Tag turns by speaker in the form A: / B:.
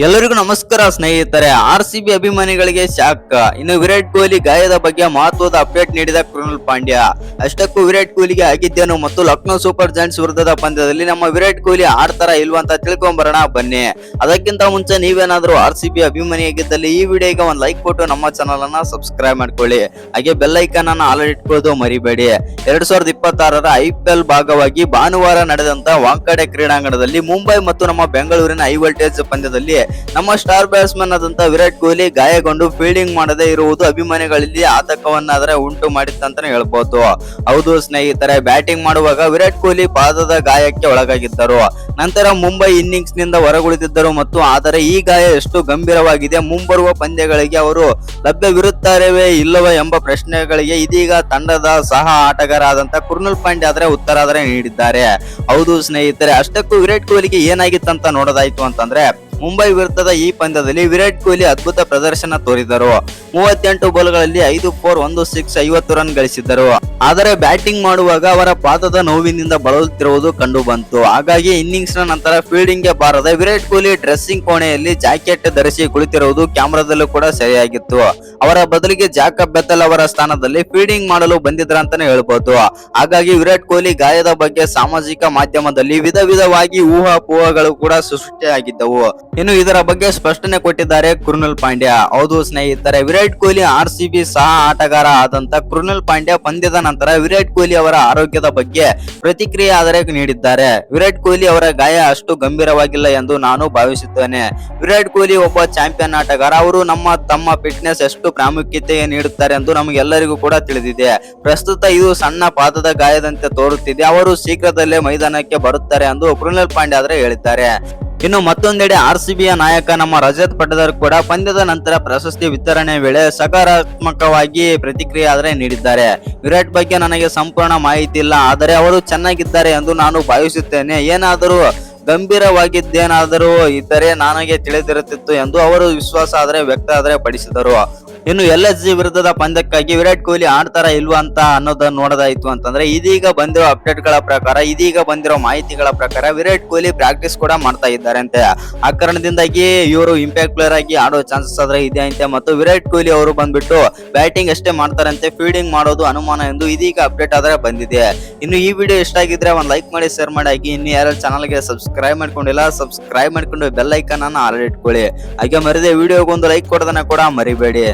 A: ಎಲ್ಲರಿಗೂ ನಮಸ್ಕಾರ ಸ್ನೇಹಿತರೆ. RCB ಅಭಿಮಾನಿಗಳಿಗೆ ಶಾಕ್. ಇನ್ನು ವಿರಾಟ್ ಕೊಹ್ಲಿ ಗಾಯದ ಬಗ್ಗೆ ಮಹತ್ವದ ಅಪ್ಡೇಟ್ ನೀಡಿದ ಕೃಣಾಲ್ ಪಾಂಡ್ಯ. ಅಷ್ಟಕ್ಕೂ ವಿರಾಟ್ ಕೊಹ್ಲಿಗೆ ಆಗಿದ್ದೇನು ಮತ್ತು ಲಕ್ನೋ ಸೂಪರ್ ಜಾಯಿಂಟ್ಸ್ ವಿರುದ್ಧದ ಪಂದ್ಯದಲ್ಲಿ ನಮ್ಮ ವಿರಾಟ್ ಕೊಹ್ಲಿ ಆಡ್ತಾರ ಇಲ್ವಾ ಅಂತ ತಿಳ್ಕೊಂಬರೋಣ ಬನ್ನಿ. ಅದಕ್ಕಿಂತ ಮುಂಚೆ ನೀವೇನಾದ್ರೂ RCB ಅಭಿಮಾನಿಯಾಗಿದ್ದಲ್ಲಿ ಈ ವಿಡಿಯೋಗೆ ಒಂದು ಲೈಕ್ ಕೊಟ್ಟು ನಮ್ಮ ಚಾನಲ್ ಅನ್ನ ಸಬ್ಸ್ಕ್ರೈಬ್ ಮಾಡ್ಕೊಳ್ಳಿ. ಹಾಗೆ ಬೆಲ್ ಐಕಾನ್ ಅನ್ನ ಆಲ್ ಇಟ್ಕೊಳ್ಳೋದು ಮರಿಬೇಡಿ. 2026ರ IPL ಭಾಗವಾಗಿ ಭಾನುವಾರ ನಡೆದಂತ ವಾಂಖೇಡೆ ಕ್ರೀಡಾಂಗಣದಲ್ಲಿ ಮುಂಬೈ ಮತ್ತು ನಮ್ಮ ಬೆಂಗಳೂರಿನ ಹೈ ವೋಲ್ಟೇಜ್ ಪಂದ್ಯದಲ್ಲಿ ನಮ್ಮ ಸ್ಟಾರ್ ಬ್ಯಾಟ್ಸ್ಮನ್ ಆದಂತ ವಿರಾಟ್ ಕೊಹ್ಲಿ ಗಾಯಗೊಂಡು ಫೀಲ್ಡಿಂಗ್ ಮಾಡದೇ ಇರುವುದು ಅಭಿಮಾನಿಗಳಲ್ಲಿ ಆತಂಕವನ್ನಾದ್ರೆ ಉಂಟು ಮಾಡಿತ್ತಂತಾನೆ ಹೇಳ್ಬೋದು. ಹೌದು ಸ್ನೇಹಿತರೆ, ಬ್ಯಾಟಿಂಗ್ ಮಾಡುವಾಗ ವಿರಾಟ್ ಕೊಹ್ಲಿ ಪಾದದ ಗಾಯಕ್ಕೆ ಒಳಗಾಗಿದ್ದರು. ನಂತರ ಮುಂಬೈ ಇನ್ನಿಂಗ್ಸ್ ನಿಂದ ಹೊರಗುಳಿದಿದ್ದರು ಮತ್ತು ಆದರೆ ಈ ಗಾಯ ಎಷ್ಟು ಗಂಭೀರವಾಗಿದೆ, ಮುಂಬರುವ ಪಂದ್ಯಗಳಿಗೆ ಅವರು ಲಭ್ಯವಿರುತ್ತಾರೆವೇ ಇಲ್ಲವೇ ಎಂಬ ಪ್ರಶ್ನೆಗಳಿಗೆ ಇದೀಗ ತಂಡದ ಸಹ ಆಟಗಾರ ಆದಂತ ಕೃಣಾಲ್ ಪಾಂಡ್ಯ ಆದ್ರೆ ಉತ್ತರ ನೀಡಿದ್ದಾರೆ. ಹೌದು ಸ್ನೇಹಿತರೆ, ಅಷ್ಟಕ್ಕೂ ವಿರಾಟ್ ಕೊಹ್ಲಿಗೆ ಏನಾಗಿತ್ತಂತ ನೋಡೋದಾಯ್ತು ಅಂತಂದ್ರೆ, ಮುಂಬೈ ವಿರುದ್ಧದ ಈ ಪಂದ್ಯದಲ್ಲಿ ವಿರಾಟ್ ಕೊಹ್ಲಿ ಅದ್ಭುತ ಪ್ರದರ್ಶನ ತೋರಿದರು. 38 ಬಾಲ್ಗಳಲ್ಲಿ 5 4 1 6 50 ರನ್ ಗಳಿಸಿದ್ದರು. ಆದರೆ ಬ್ಯಾಟಿಂಗ್ ಮಾಡುವಾಗ ಅವರ ಪಾದದ ನೋವಿನಿಂದ ಬಳಲುತ್ತಿರುವುದು ಕಂಡು ಬಂತು. ಹಾಗಾಗಿ ಇನ್ನಿಂಗ್ಸ್ ನ ನಂತರ ಫೀಲ್ಡಿಂಗ್ ಗೆ ಬಾರದೆ ವಿರಾಟ್ ಕೊಹ್ಲಿ ಡ್ರೆಸ್ಸಿಂಗ್ ಕೋಣೆಯಲ್ಲಿ ಜಾಕೆಟ್ ಧರಿಸಿ ಕುಳಿತಿರುವುದು ಕ್ಯಾಮೆರಾದಲ್ಲೂ ಕೂಡ ಸರಿಯಾಗಿತ್ತು. ಅವರ ಬದಲಿಗೆ ಜಾಕಬ್ ಬೆಥೆಲ್ ಅವರ ಸ್ಥಾನದಲ್ಲಿ ಫೀಲ್ಡಿಂಗ್ ಮಾಡಲು ಬಂದಿದ್ರಂತಾನೆ ಹೇಳ್ಬೋದು. ಹಾಗಾಗಿ ವಿರಾಟ್ ಕೊಹ್ಲಿ ಗಾಯದ ಬಗ್ಗೆ ಸಾಮಾಜಿಕ ಮಾಧ್ಯಮದಲ್ಲಿ ವಿಧವಾಗಿ ಊಹಾಪೋಹಗಳು ಕೂಡ ಸೃಷ್ಟಿಯಾಗಿದ್ದವು. ಇನ್ನು ಇದರ ಬಗ್ಗೆ ಸ್ಪಷ್ಟನೆ ಕೊಟ್ಟಿದ್ದಾರೆ ಕೃಣಾಲ್ ಪಾಂಡ್ಯ. ಹೌದು ಸ್ನೇಹಿತರೆ, ವಿರಾಟ್ ಕೊಹ್ಲಿ RCB ಸಹ ಆಟಗಾರ ಆದಂತ ಕೃಣಾಲ್ ಪಾಂಡ್ಯ ಪಂದ್ಯದ ನಂತರ ವಿರಾಟ್ ಕೊಹ್ಲಿ ಅವರ ಆರೋಗ್ಯದ ಬಗ್ಗೆ ಪ್ರತಿಕ್ರಿಯೆ ಆದರೆ ನೀಡಿದ್ದಾರೆ. ವಿರಾಟ್ ಕೊಹ್ಲಿ ಅವರ ಗಾಯ ಅಷ್ಟು ಗಂಭೀರವಾಗಿಲ್ಲ ಎಂದು ನಾನು ಭಾವಿಸುತ್ತೇನೆ. ವಿರಾಟ್ ಕೊಹ್ಲಿ ಒಬ್ಬ ಚಾಂಪಿಯನ್ ಆಟಗಾರ. ಅವರು ತಮ್ಮ ಫಿಟ್ನೆಸ್ ಎಷ್ಟು ಪ್ರಾಮುಖ್ಯತೆ ನೀಡುತ್ತಾರೆ ಎಂದು ನಮಗೆಲ್ಲರಿಗೂ ಕೂಡ ತಿಳಿದಿದೆ. ಪ್ರಸ್ತುತ ಇದು ಸಣ್ಣ ಪಾದದ ಗಾಯದಂತೆ ತೋರುತ್ತಿದೆ. ಅವರು ಶೀಘ್ರದಲ್ಲೇ ಮೈದಾನಕ್ಕೆ ಬರುತ್ತಾರೆ ಎಂದು ಕೃಣಾಲ್ ಪಾಂಡ್ಯ ಆದರೆ ಹೇಳಿದ್ದಾರೆ. ಇನ್ನು ಮತ್ತೊಂದೆಡೆ RCBಯ ನಾಯಕ ನಮ್ಮ ರಜತ್ ಪಟಿದಾರ್ ಕೂಡ ಪಂದ್ಯದ ನಂತರ ಪ್ರಶಸ್ತಿ ವಿತರಣೆ ವೇಳೆ ಸಕಾರಾತ್ಮಕವಾಗಿ ಪ್ರತಿಕ್ರಿಯೆ ಆದರೆ ನೀಡಿದ್ದಾರೆ. ವಿರಾಟ್ ಬಗ್ಗೆ ನನಗೆ ಸಂಪೂರ್ಣ ಮಾಹಿತಿ ಇಲ್ಲ, ಆದರೆ ಅವರು ಚೆನ್ನಾಗಿದ್ದಾರೆ ಎಂದು ನಾನು ಭಾವಿಸುತ್ತೇನೆ. ಏನಾದರೂ ಗಂಭೀರವಾಗಿದ್ದೇನಾದರೂ ಇದ್ದರೆ ನನಗೆ ತಿಳಿದಿರುತ್ತಿತ್ತು ಎಂದು ಅವರು ವಿಶ್ವಾಸ ವ್ಯಕ್ತಪಡಿಸಿದರು. ಇನ್ನು LSG ವಿರುದ್ಧದ ಪಂದ್ಯಕ್ಕಾಗಿ ವಿರಾಟ್ ಕೊಹ್ಲಿ ಆಡ್ತಾರ ಇಲ್ವಾ ಅಂತ ಅನ್ನೋದನ್ನ ನೋಡೋದಾಯ್ತು ಅಂತಂದ್ರೆ, ಇದೀಗ ಬಂದಿರೋ ಅಪ್ಡೇಟ್ ಗಳ ಪ್ರಕಾರ, ಇದೀಗ ಬಂದಿರೋ ಮಾಹಿತಿಗಳ ಪ್ರಕಾರ ವಿರಾಟ್ ಕೊಹ್ಲಿ ಪ್ರಾಕ್ಟೀಸ್ ಕೂಡ ಮಾಡ್ತಾ ಇದ್ದಾರೆ ಅಂತೆ. ಆ ಕಾರಣದಿಂದಾಗಿ ಇವರು ಇಂಪ್ಯಾಕ್ಟ್ ಪ್ಲೇಯರ್ ಆಗಿ ಆಡೋ ಚಾನ್ಸಸ್ ಆದ್ರೆ ಇದೆ ಅಂತೆ. ಮತ್ತು ವಿರಾಟ್ ಕೊಹ್ಲಿ ಅವರು ಬಂದ್ಬಿಟ್ಟು ಬ್ಯಾಟಿಂಗ್ ಅಷ್ಟೇ ಮಾಡ್ತಾರಂತೆ, ಫೀಲ್ಡಿಂಗ್ ಮಾಡೋದು ಅನುಮಾನ ಎಂದು ಇದೀಗ ಅಪ್ಡೇಟ್ ಆದ್ರೆ ಬಂದಿದೆ. ಇನ್ನು ಈ ವಿಡಿಯೋ ಇಷ್ಟ ಆಗಿದ್ರೆ ಒಂದು ಲೈಕ್ ಮಾಡಿ, ಶೇರ್ ಮಾಡಿ. ಹಾಗೆ ಇನ್ನು ಯಾರು ಚಾನಲ್ಗೆ ಸಬ್ಸ್ಕ್ರೈಬ್ ಮಾಡ್ಕೊಂಡಿಲ್ಲ, ಸಬ್ಸ್ಕ್ರೈಬ್ ಮಾಡ್ಕೊಂಡು ಬೆಲ್ ಐಕಾನ್ ಅನ್ನ ಆಲ್ ಇಟ್ಕೊಳ್ಳಿ. ಹಾಗೆ ಮರಿದೆ ವಿಡಿಯೋಗೆ ಒಂದು ಲೈಕ್ ಕೊಡೋದನ್ನ ಕೂಡ ಮರಿಬೇಡಿ.